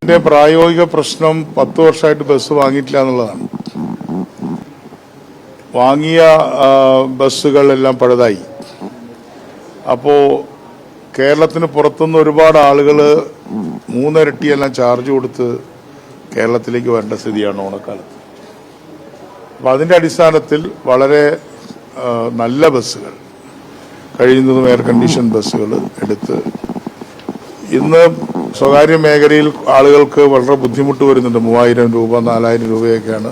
ഇതിന്റെ പ്രായോഗിക പ്രശ്നം 10 വർഷമായിട്ട് ബസ് വാങ്ങിയിട്ടില്ല എന്നുള്ളതാണ്. വാങ്ങിയ ബസ്സുകളെല്ലാം പഴുതായി. അപ്പോൾ കേരളത്തിന് പുറത്തുനിന്ന് ഒരുപാട് ആളുകൾ 3 ഇരട്ടിയെല്ലാം ചാർജ് കൊടുത്ത് കേരളത്തിലേക്ക് വരേണ്ട സ്ഥിതിയാണ് ഓണക്കാലത്ത്. അപ്പം അതിൻ്റെ അടിസ്ഥാനത്തിൽ വളരെ നല്ല ബസ്സുകൾ, കഴിയുന്നതും എയർ കണ്ടീഷൻ ബസ്സുകൾ എടുത്ത് ഇന്ന് സ്വകാര്യ മേഖലയിൽ ആളുകൾക്ക് വളരെ ബുദ്ധിമുട്ട് വരുന്നുണ്ട്. 3000 രൂപ 4000 രൂപയൊക്കെയാണ്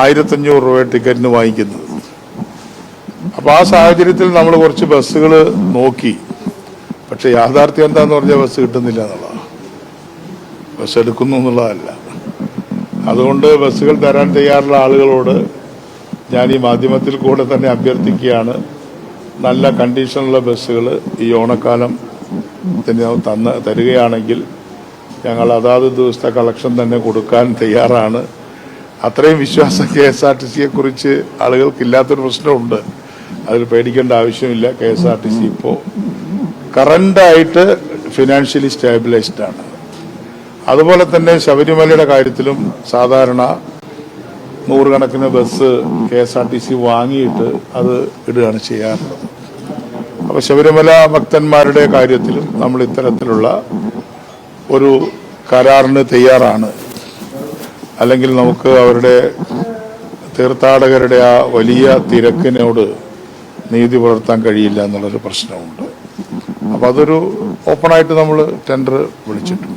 1500 രൂപ ടിക്കറ്റിന് വാങ്ങിക്കുന്നത്. അപ്പോൾ ആ സാഹചര്യത്തിൽ നമ്മൾ കുറച്ച് ബസ്സുകൾ നോക്കി. പക്ഷെ യാഥാർത്ഥ്യം എന്താന്ന് പറഞ്ഞാൽ ബസ് കിട്ടുന്നില്ല എന്നുള്ളതാണ്. ബസ് എടുക്കുന്നു എന്നുള്ളതല്ല. അതുകൊണ്ട് ബസ്സുകൾ തരാൻ തയ്യാറുള്ള ആളുകളോട് ഞാൻ ഈ മാധ്യമത്തിൽ കൂടെ തന്നെ അഭ്യർത്ഥിക്കുകയാണ്, നല്ല കണ്ടീഷനുള്ള ബസ്സുകൾ ഈ ഓണക്കാലം തരികയാണെങ്കിൽ ഞങ്ങൾ അതാത് ദിവസത്തെ കളക്ഷൻ തന്നെ കൊടുക്കാൻ തയ്യാറാണ്. അത്രയും വിശ്വാസം KSRTCയെ കുറിച്ച് ആളുകൾക്കില്ലാത്തൊരു പ്രശ്നമുണ്ട്. അതിൽ പേടിക്കേണ്ട ആവശ്യമില്ല. KSRTC ഇപ്പോൾ കറണ്ടായിട്ട് ഫിനാൻഷ്യലി സ്റ്റേബിലൈസ്ഡ് ആണ്. അതുപോലെ തന്നെ ശബരിമലയുടെ കാര്യത്തിലും സാധാരണ 100 കണക്കിന് ബസ് KSRTC വാങ്ങിയിട്ട് അത് ഇടുകയാണ് ചെയ്യാറുള്ളത്. അപ്പോൾ ശബരിമല ഭക്തന്മാരുടെ കാര്യത്തിലും നമ്മൾ ഇത്തരത്തിലുള്ള ഒരു കരാറിന് തയ്യാറാണ്. അല്ലെങ്കിൽ നമുക്ക് അവരുടെ തീർത്ഥാടകരുടെ ആ വലിയ തിരക്കിനോട് നീതി പുലർത്താൻ കഴിയില്ല എന്നുള്ളൊരു പ്രശ്നമുണ്ട്. അപ്പം അതൊരു ഓപ്പണായിട്ട് നമ്മൾ ടെൻഡർ വിളിച്ചിട്ടുണ്ട്.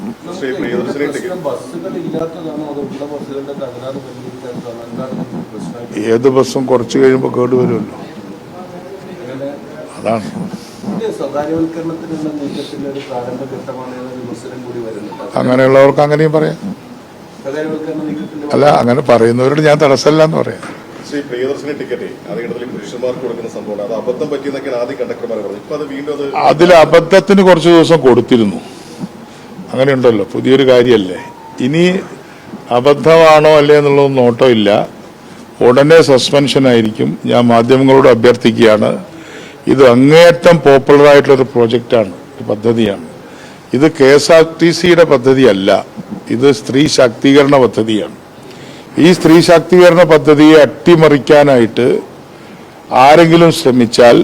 ഏത് ബസ്സും കുറച്ച് കഴിയുമ്പോൾ കേടുവരുമല്ലോ, അതാണ്. അങ്ങനെയുള്ളവർക്ക് അങ്ങനെയും പറയാം. അല്ല, അങ്ങനെ പറയുന്നവരോട് ഞാൻ തടസ്സമില്ല എന്ന് പറയാം. അതിൽ അബദ്ധത്തിന് കുറച്ച് ദിവസം കൊടുത്തിരുന്നു. അങ്ങനെയുണ്ടല്ലോ, പുതിയൊരു കാര്യമല്ലേ. ഇനി അബദ്ധമാണോ അല്ലേ എന്നുള്ളതൊന്നും നോട്ടമില്ല. ഉടനെ സസ്പെൻഷൻ ആയിരിക്കും. ഞാൻ മാധ്യമങ്ങളോട് അഭ്യർത്ഥിക്കുകയാണ്, ഇത് അങ്ങേയറ്റം പോപ്പുലറായിട്ടുള്ളൊരു പ്രോജക്റ്റാണ്, പദ്ധതിയാണ്. ഇത് KSRTCയുടെ പദ്ധതിയല്ല, ഇത് സ്ത്രീ ശാക്തീകരണ പദ്ധതിയാണ്. ഈ സ്ത്രീ ശാക്തീകരണ പദ്ധതിയെ അട്ടിമറിക്കാനായിട്ട് ആരെങ്കിലും ശ്രമിച്ചാൽ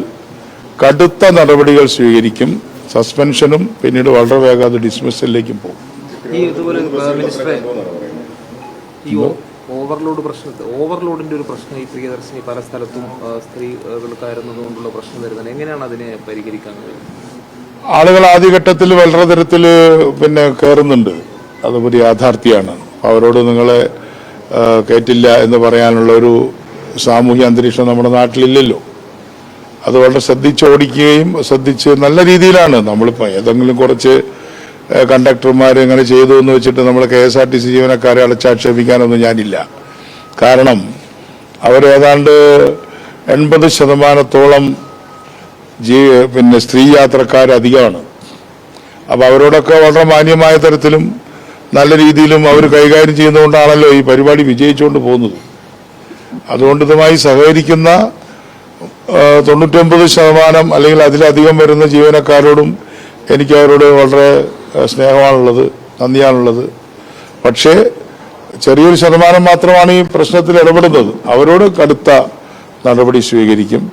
കടുത്ത നടപടികൾ സ്വീകരിക്കും. സസ്പെൻഷനും പിന്നീട് വളരെ വേഗം അത് ഡിസ്മിസലിലേക്കും പോകും. ഓവർലോഡിന്റെ ഒരു പ്രശ്നം ഈ പ്രിയദർശിനി പല സ്ഥലത്തും സ്ത്രീകൾ കയറുന്നതുകൊണ്ടുള്ള പ്രശ്നം വരുന്നത് എങ്ങനെയാണ് അതിനെ പരിഹരിക്കാൻ കഴിയുന്നത്? ആളുകൾ ആദ്യഘട്ടത്തിൽ വളരെ തരത്തിൽ കയറുന്നുണ്ട്, അതൊരു യാഥാർത്ഥ്യമാണ്. അവരോട് നിങ്ങളെ കയറ്റില്ല എന്ന് പറയാനുള്ള ഒരു സാമൂഹ്യ അന്തരീക്ഷം നമ്മുടെ നാട്ടിലില്ലല്ലോ. അത് വളരെ ശ്രദ്ധിച്ചോടിക്കുകയും ശ്രദ്ധിച്ച് നല്ല രീതിയിലാണ്. നമ്മളിപ്പോൾ ഏതെങ്കിലും കുറച്ച് കണ്ടക്ടർമാർ ഇങ്ങനെ ചെയ്തു എന്ന് വെച്ചിട്ട് നമ്മൾ KSRTC ജീവനക്കാരെ അടച്ചാക്ഷേപിക്കാനൊന്നും ഞാനില്ല. കാരണം അവരേതാണ്ട് 80% സ്ത്രീ യാത്രക്കാരധികമാണ്. അപ്പം അവരോടൊക്കെ വളരെ മാന്യമായ തരത്തിലും നല്ല രീതിയിലും അവർ കൈകാര്യം ചെയ്യുന്നതുകൊണ്ടാണല്ലോ ഈ പരിപാടി വിജയിച്ചുകൊണ്ട് പോകുന്നത്. അതുകൊണ്ട് ഇതുമായി സഹകരിക്കുന്ന 99% അല്ലെങ്കിൽ അതിലധികം വരുന്ന ജീവനക്കാരോടും എനിക്ക് അവരോട് വളരെ സ്നേഹമാണുള്ളത്, നന്ദിയാണുള്ളത്. പക്ഷേ ചെറിയൊരു ശതമാനം മാത്രമാണ് ഈ പ്രശ്നത്തിൽ ഇടപെടുന്നത്. അവരോട് കടുത്ത നടപടി സ്വീകരിക്കും.